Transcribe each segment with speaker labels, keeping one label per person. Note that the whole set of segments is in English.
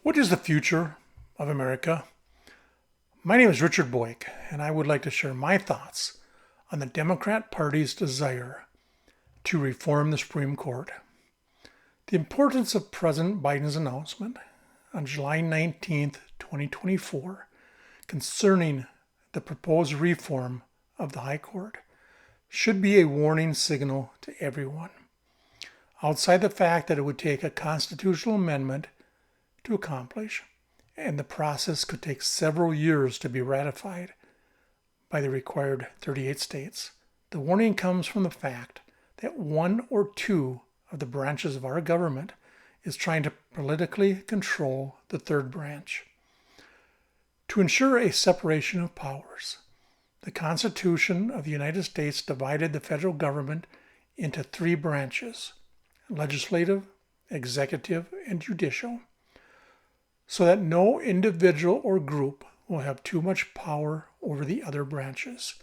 Speaker 1: What is the future of America? My name is Richard Boyk, and I would like to share my thoughts on the Democrat Party's desire to reform the Supreme Court. The importance of President Biden's announcement on July 19th, 2024, concerning the proposed reform of the High Court should be a warning signal to everyone. Outside the fact that it would take a constitutional amendment to accomplish, and the process could take several years to be ratified by the required 38 states. The warning comes from the fact that one or two of the branches of our government is trying to politically control the third branch. To ensure a separation of powers, the Constitution of the United States divided the federal government into three branches: legislative, executive, and judicial, so that no individual or group will have too much power over the other branches.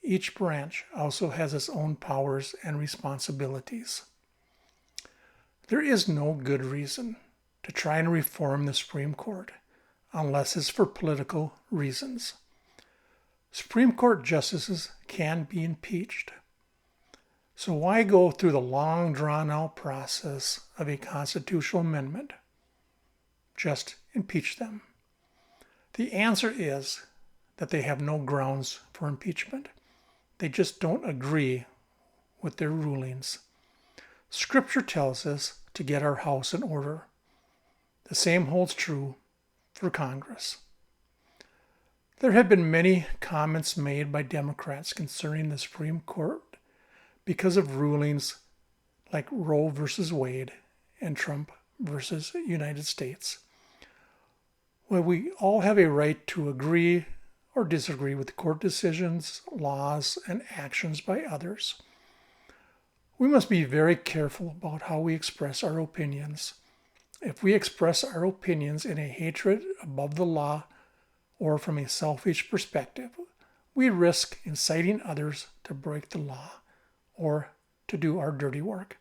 Speaker 1: Each branch also has its own powers and responsibilities. There is no good reason to try and reform the Supreme Court unless it's for political reasons. Supreme Court justices can be impeached. So why go through the long drawn-out process of a constitutional amendment? Just impeach them. The answer is that they have no grounds for impeachment. They just don't agree with their rulings. Scripture tells us to get our house in order. The same holds true for Congress. There have been many comments made by Democrats concerning the Supreme Court because of rulings like Roe versus Wade and Trump versus United States. Well, we all have a right to agree or disagree with court decisions, laws, and actions by others. We must be very careful about how we express our opinions. If we express our opinions in a hatred above the law or from a selfish perspective, we risk inciting others to break the law or to do our dirty work.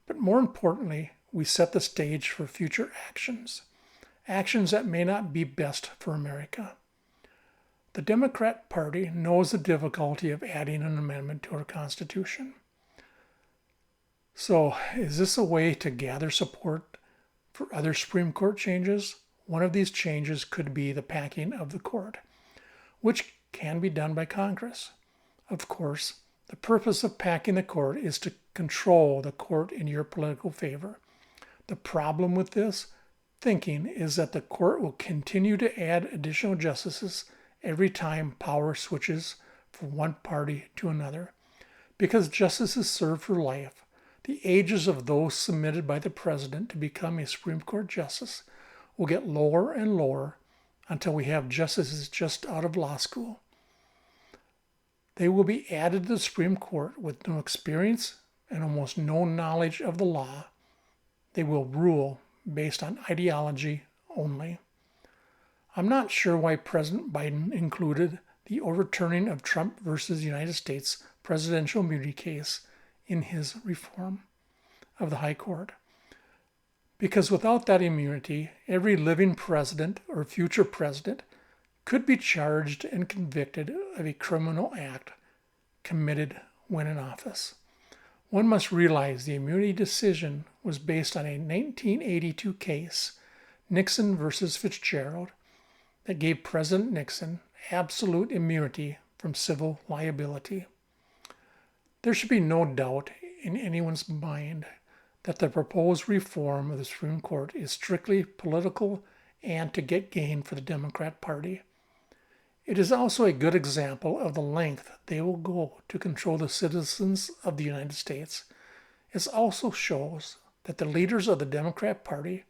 Speaker 1: But more importantly, we set the stage for future actions that may not be best for America. The Democrat Party knows the difficulty of adding an amendment to our Constitution. So, is this a way to gather support for other Supreme Court changes? One of these changes could be the packing of the court, which can be done by Congress. Of course, the purpose of packing the court is to control the court in your political favor. The problem with this thinking is that the court will continue to add additional justices every time power switches from one party to another. Because justices serve for life, the ages of those submitted by the president to become a Supreme Court justice will get lower and lower until we have justices just out of law school. They will be added to the Supreme Court with no experience and almost no knowledge of the law. They will rule based on ideology only. I'm not sure why President Biden included the overturning of Trump versus United States presidential immunity case in his reform of the High Court. Because without that immunity, every living president or future president could be charged and convicted of a criminal act committed when in office. One must realize the immunity decision was based on a 1982 case, Nixon versus Fitzgerald, that gave President Nixon absolute immunity from civil liability. There should be no doubt in anyone's mind that the proposed reform of the Supreme Court is strictly political and to get gain for the Democrat Party. It is also a good example of the length they will go to control the citizens of the United States. It also shows that the leaders of the Democrat Party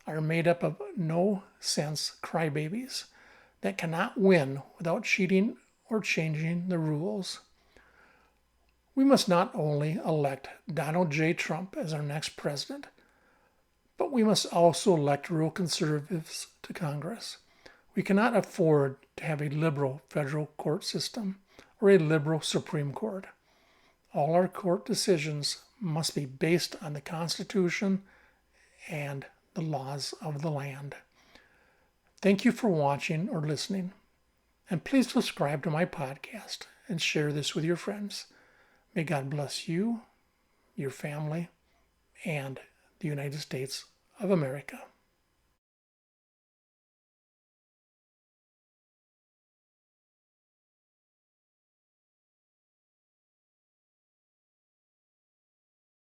Speaker 1: are made up of no-sense crybabies that cannot win without cheating or changing the rules. We must not only elect Donald J. Trump as our next president, but we must also elect real conservatives to Congress. We cannot afford to have a liberal federal court system or a liberal Supreme Court. All our court decisions must be based on the Constitution and the laws of the land. Thank you for watching or listening. And please subscribe to my podcast and share this with your friends. May God bless you, your family, and the United States of America.